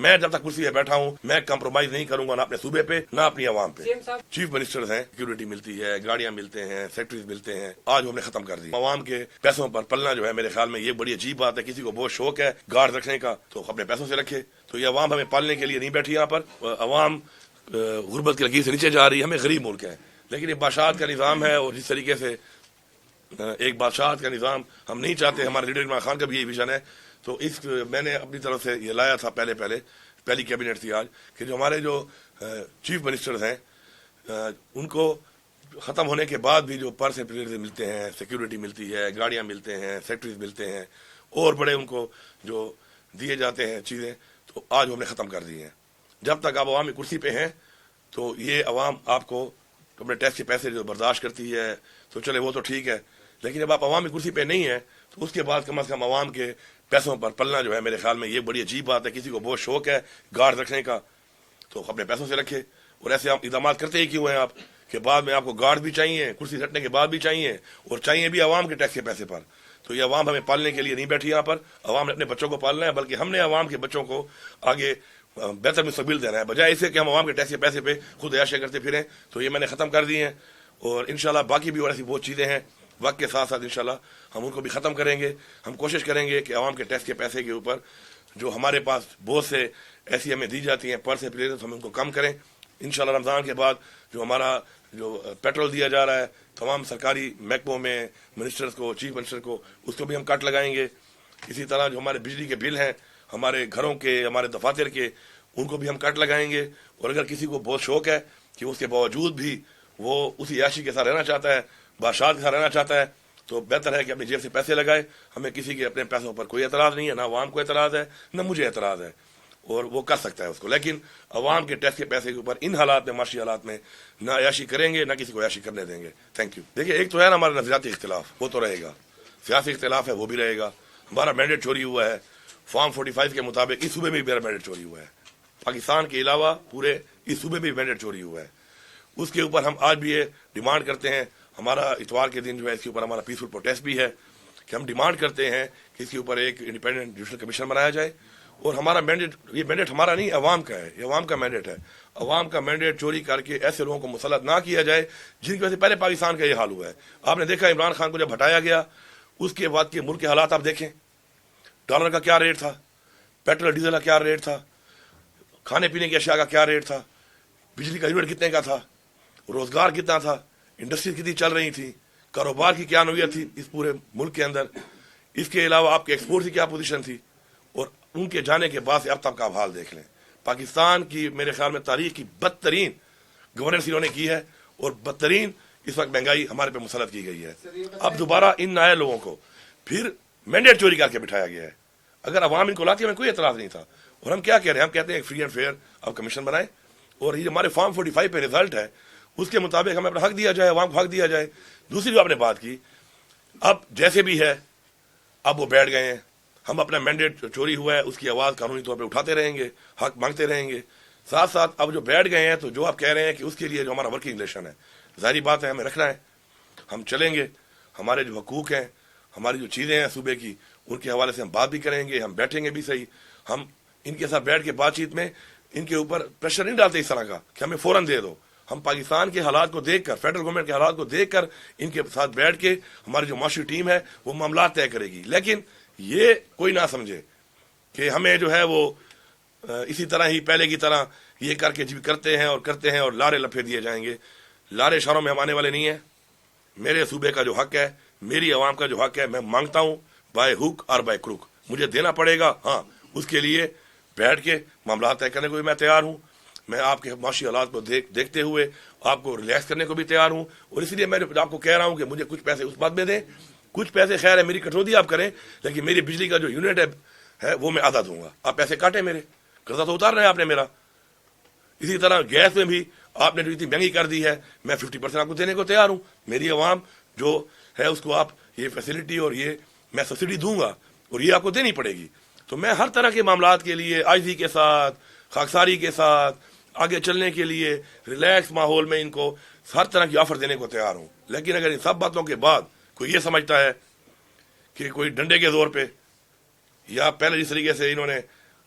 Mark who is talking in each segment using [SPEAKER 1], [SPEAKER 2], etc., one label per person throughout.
[SPEAKER 1] میں جب تک کرسی پہ بیٹھا ہوں میں کمپرومائز نہیں کروں گا نہ اپنے صوبے پہ نہ اپنی عوام پہ. چیف منسٹر ہیں, سیکورٹی ملتی ہے, گاڑیاں ملتے ہیں, سیکٹریز ملتے ہیں, آج ہم نے ختم کر دی. عوام کے پیسوں پر پلنا جو ہے میرے خیال میں یہ بڑی عجیب بات ہے. کسی کو بہت شوق ہے گارڈ رکھنے کا تو اپنے پیسوں سے رکھے. تو یہ عوام ہمیں پالنے کے لیے نہیں بیٹھی یہاں پر. عوام غربت کی لکیر سے نیچے جا رہی ہے. ہمیں غریب ملک ہے لیکن یہ بادشاہت کا نظام ہے اور جس طریقے سے ایک بادشاہت کا نظام ہم نہیں چاہتے. ہمارے لیڈر عمران خان کا بھی یہی ویژن ہے. تو اس میں نے اپنی طرف سے یہ لایا تھا پہلی کیبنٹ تھی آج کہ جو ہمارے جو چیف منسٹرز ہیں ان کو ختم ہونے کے بعد بھی جو پرس ملتے ہیں, سیکورٹی ملتی ہے, گاڑیاں ملتے ہیں, سیکٹریز ملتے ہیں اور بڑے ان کو جو دیے جاتے ہیں چیزیں, تو آج ہم نے ختم کر دی ہیں. جب تک آپ عوامی کرسی پہ ہیں تو یہ عوام آپ کو اپنے ٹیکس کے پیسے جو برداشت کرتی ہے تو چلے وہ تو ٹھیک ہے, لیکن جب آپ عوامی کرسی پہ نہیں ہیں تو اس کے بعد کم از کم عوام کے پیسوں پر پلنا جو ہے میرے خیال میں یہ بڑی عجیب بات ہے. کسی کو بہت شوق ہے گارڈ رکھنے کا تو اپنے پیسوں سے رکھے. اور ایسے آپ اقدامات کرتے ہی کیوں ہیں آپ کہ بعد میں آپ کو گارڈ بھی چاہیے, کرسی ہٹنے کے بعد بھی چاہیے اور چاہیے بھی عوام کے ٹیکس کے پیسے پر. تو یہ عوام ہمیں پالنے کے لیے نہیں بیٹھی یہاں پر. عوام نے اپنے بچوں کو پالنا ہے بلکہ ہم نے عوام کے بچوں کو آگے بہتر مستقبل دینا ہے بجائے اسے کہ ہم عوام کے ٹیکس کے پیسے پہ خود عیاشیاں کرتے پھریں. تو یہ میں نے ختم کر دی ہیں اور انشاءاللہ باقی بھی اور ایسی بہت چیزیں ہیں وقت کے ساتھ ساتھ انشاءاللہ ہم ان کو بھی ختم کریں گے. ہم کوشش کریں گے کہ عوام کے ٹیکس کے پیسے کے اوپر جو ہمارے پاس بہت سے ایسی ہمیں دی جاتی ہیں پر سے پلیز ہم ان کو کم کریں. انشاءاللہ رمضان کے بعد جو ہمارا جو پیٹرول دیا جا رہا ہے تمام سرکاری محکموں میں منسٹرز کو, چیف منسٹر کو, اس کو بھی ہم کٹ لگائیں گے. اسی طرح جو ہمارے بجلی کے بل ہیں ہمارے گھروں کے, ہمارے دفاتر کے, ان کو بھی ہم کٹ لگائیں گے. اور اگر کسی کو بہت شوق ہے کہ اس کے باوجود بھی وہ اسی عیاشی کے ساتھ رہنا چاہتا ہے, بادشاہت کے ساتھ رہنا چاہتا ہے, تو بہتر ہے کہ اپنی جیب سے پیسے لگائے. ہمیں کسی کے اپنے پیسوں پر کوئی اعتراض نہیں ہے, نہ عوام کو اعتراض ہے نہ مجھے اعتراض ہے, اور وہ کر سکتا ہے اس کو. لیکن عوام کے ٹیکس کے پیسے کے اوپر ان حالات میں, معاشی حالات میں نہ عیاشی کریں گے نہ کسی کو عیاشی کرنے دیں گے. Thank you. دیکھیے ایک تو ہے نا ہمارا نظریاتی اختلاف, وہ تو رہے گا. سیاسی اختلاف ہے وہ بھی رہے گا. ہمارا مینڈیٹ چوری ہوا ہے فارم 45 کے مطابق. اس صوبے میں بھی میرا مینڈیٹ چوری ہوا ہے. پاکستان کے علاوہ پورے اس صوبے میں بھی مینڈیٹ چوری ہوا ہے. اس کے اوپر ہم آج بھی یہ ڈیمانڈ کرتے ہیں. ہمارا اتوار کے دن جو ہے اس کے اوپر ہمارا پیسفل پروٹیسٹ بھی ہے کہ ہم ڈیمانڈ کرتے ہیں کہ اس کے اوپر ایک انڈیپینڈنٹ جوڈیشل کمیشن بنایا جائے. اور ہمارا مینڈیٹ, یہ مینڈیٹ ہمارا نہیں عوام کا ہے, یہ عوام کا مینڈیٹ ہے. عوام کا مینڈیٹ چوری کر کے ایسے لوگوں کو مسلط نہ کیا جائے جن کی وجہ سے پہلے پاکستان کا یہ حال ہوا ہے. آپ نے دیکھا عمران خان کو جب ہٹایا گیا اس کے بعد کے ملک کے حالات آپ دیکھیں. ڈالر کا کیا ریٹ تھا, پیٹرول ڈیزل کا کیا ریٹ تھا, کھانے پینے کی اشیاء کا کیا ریٹ تھا, بجلی کا یونٹ کتنے کا تھا, روزگار کتنا تھا, انڈسٹریز کتنی چل رہی تھی, کاروبار کی کیا نوعیت تھی اس پورے ملک کے اندر. اس کے علاوہ آپ کے ایکسپورٹ کی کیا پوزیشن تھی. اور ان کے جانے کے بعد سے اب تک کا حال دیکھ لیں. پاکستان کی میرے خیال میں تاریخ کی بدترین گورننس انہوں نے کی ہے اور بدترین اس وقت مہنگائی ہمارے پہ مسلط کی گئی ہے. اب دوبارہ ان نئے لوگوں کو پھر مینڈیٹ چوری کر کے بٹھایا گیا ہے. اگر عوام ان کو لاتی ہمیں کوئی اعتراض نہیں تھا. اور ہم کیا کہہ رہے ہیں, ہم کہتے ہیں فری اینڈ فیئر اب کمیشن بنائیں اور یہ ہمارے فارم 45 پہ رزلٹ ہے اس کے مطابق ہمیں اپنا حق دیا جائے, عوام کو حق دیا جائے. دوسری جو آپ نے بات کی, اب جیسے بھی ہے اب وہ بیٹھ گئے ہیں. ہم اپنا مینڈیٹ چوری ہوا ہے اس کی آواز قانونی طور پہ اٹھاتے رہیں گے, حق مانگتے رہیں گے. ساتھ ساتھ اب جو بیٹھ گئے ہیں تو جو آپ کہہ رہے ہیں کہ اس کے لیے جو ہمارا ورکنگ ریلیشن ہے ظاہری بات ہے ہمیں رکھنا ہے. ہم چلیں گے, ہمارے جو حقوق ہیں, ہماری جو چیزیں ہیں صوبے کی, ان کے حوالے سے ہم بات بھی کریں گے, ہم بیٹھیں گے بھی صحیح. ہم ان کے ساتھ بیٹھ کے بات چیت میں ان کے اوپر پریشر نہیں ڈالتے اس طرح کا کہ ہمیں فوراً دے دو. ہم پاکستان کے حالات کو دیکھ کر, فیڈرل گورنمنٹ کے حالات کو دیکھ کر ان کے ساتھ بیٹھ کے ہماری جو معاشی ٹیم ہے وہ معاملات طے کرے گی. لیکن یہ کوئی نہ سمجھے کہ ہمیں جو ہے وہ اسی طرح ہی پہلے کی طرح یہ کر کے کرتے ہیں اور لارے لپے دیے جائیں گے. لارے اشاروں میں ہم آنے والے نہیں ہیں. میرے صوبے کا جو حق ہے, میری عوام کا جو حق ہے, میں مانگتا ہوں بائی ہوک اور بائی کروک مجھے دینا پڑے گا. ہاں, اس کے لیے بیٹھ کے معاملات طے کرنے کو بھی میں تیار ہوں. میں آپ کے معاشی حالات کو دیکھتے ہوئے آپ کو ریلیکس کرنے کو بھی تیار ہوں. اور اس لیے میں آپ کو کہہ رہا ہوں کہ مجھے کچھ پیسے اس بات میں دیں, کچھ پیسے خیر ہے میری کٹوتی آپ کریں, لیکن میری بجلی کا جو یونٹ ہے وہ میں آدھا دوں گا. آپ پیسے کاٹیں, میرے قرضہ تو اتارنا ہے آپ نے میرا. اسی طرح گیس میں بھی آپ نے جو اتنی مہنگی کر دی ہے میں 50% آپ کو دینے کو تیار ہوں. میری عوام جو ہے اس کو آپ یہ فیسلٹی اور یہ میں سبسڈی دوں گا اور یہ آپ کو دینی پڑے گی. تو میں ہر طرح کے معاملات کے لیے عاجزی کے ساتھ, خاکساری کے ساتھ آگے چلنے کے لیے ریلیکس ماحول میں ان کو ہر طرح کی آفر دینے کو تیار ہوں. لیکن اگر ان سب باتوں کے بعد کوئی یہ سمجھتا ہے کہ کوئی ڈنڈے کے زور پہ یا پہلے جس طریقے سے انہوں نے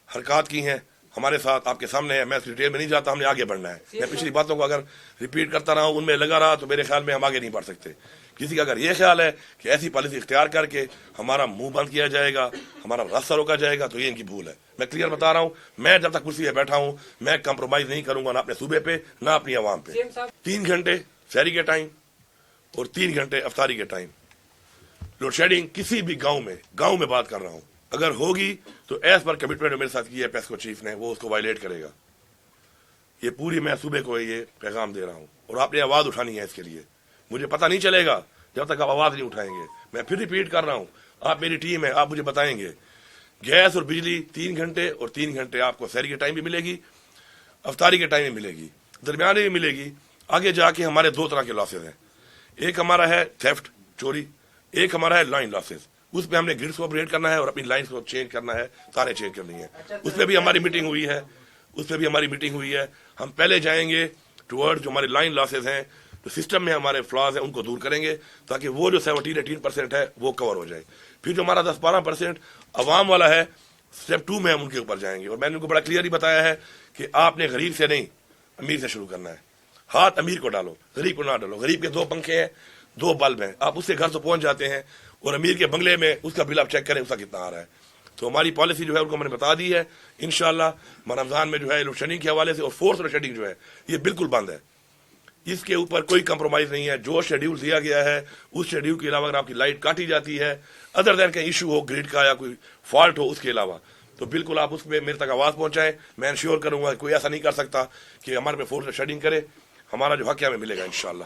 [SPEAKER 1] حرکات کی ہیں ہمارے ساتھ آپ کے سامنے ہے. میں اس ڈیٹیل میں نہیں جاتا, ہم نے آگے بڑھنا ہے. میں پچھلی باتوں کو اگر ریپیٹ کرتا رہا ہوں, ان میں لگا رہا, تو میرے خیال میں ہم آگے نہیں بڑھ سکتے. کسی کا اگر یہ خیال ہے کہ ایسی پالیسی اختیار کر کے ہمارا منہ بند کیا جائے گا, ہمارا راستہ روکا جائے گا, تو یہ ان کی بھول ہے. میں کلیئر بتا رہا ہوں, میں جب تک کرسی پہ بیٹھا ہوں میں کمپرومائز نہیں کروں گا, نہ اپنے صوبے پہ نہ اپنی عوام پہ. 3 گھنٹے شہری کے ٹائم اور 3 گھنٹے افطاری کے ٹائم. لوڈ شیڈنگ کسی بھی گاؤں میں بات کر رہا ہوں, اگر ہوگی تو ایز پر کمٹمنٹ میرے ساتھ کی ہے پیسکو چیف نے, وہ اس کو وائلیٹ کرے گا. یہ پوری میں صوبے کو یہ پیغام دے رہا ہوں, اور آپ نے آواز اٹھانی ہے اس کے لیے. مجھے پتہ نہیں چلے گا جب تک آپ آواز نہیں اٹھائیں گے. میں پھر ریپیٹ کر رہا ہوں, آپ میری ٹیم ہے, آپ مجھے بتائیں گے. گیس اور بجلی 3 گھنٹے اور 3 گھنٹے آپ کو سحری کے ٹائم بھی ملے گی, افطاری کے ٹائم بھی ملے گی, درمیانے بھی ملے گی. آگے جا کے ہمارے 2 طرح کے لاسز ہیں. ایک ہمارا ہے تھیفٹ, چوری, ایک ہمارا ہے لائن لاسز. اس پہ ہم نے گریڈز کو اپگریڈ کرنا ہے اور اپنی لائنز کو چینج کرنا ہے, تاریں چینج کرنی ہیں. اس پہ بھی ہماری میٹنگ ہوئی ہے. ہم پہلے جائیں گے ٹورڈ جو ہمارے لائن لاسز ہیں, جو سسٹم میں ہمارے فلاز ہیں, ان کو دور کریں گے تاکہ وہ جو 17-18% ہے وہ کور ہو جائے. پھر جو ہمارا 10-12% عوام والا ہے, اسٹیپ 2 میں ہم ان کے اوپر جائیں گے. اور میں نے ان کو بڑا کلیئرلی بتایا ہے کہ آپ نے غریب سے نہیں امیر سے شروع کرنا ہے. ہاتھ امیر کو ڈالو, غریب کو نہ ڈالو. غریب کے 2 پنکھے ہیں, 2 بلب ہیں, آپ اس سے گھر سے پہنچ جاتے ہیں, اور امیر کے بنگلے میں اس کا بل آپ چیک کریں اس کا کتنا آ رہا ہے. تو ہماری پالیسی جو ہے ان کو میں نے بتا دی ہے. انشاءاللہ رمضان میں جو ہے لوڈ شیڈنگ کے حوالے سے اور فورس لوڈ شیڈنگ جو ہے یہ بالکل بند ہے. اس کے اوپر کوئی کمپرومائز نہیں ہے. جو شیڈیول دیا گیا ہے اس شیڈیول کے علاوہ اگر آپ کی لائٹ کاٹی جاتی ہے, ادر دین کا ایشو ہو گریڈ کا یا کوئی فالٹ ہو اس کے علاوہ, تو بالکل آپ اس پہ میرے تک آواز پہنچائیں. میں انشور کروں گا کوئی ایسا نہیں کر سکتا کہ ہمارے پہ فورس لوڈ شیڈنگ کرے. ہمارا جو حق ہے ہمیں ملے گا انشاءاللہ.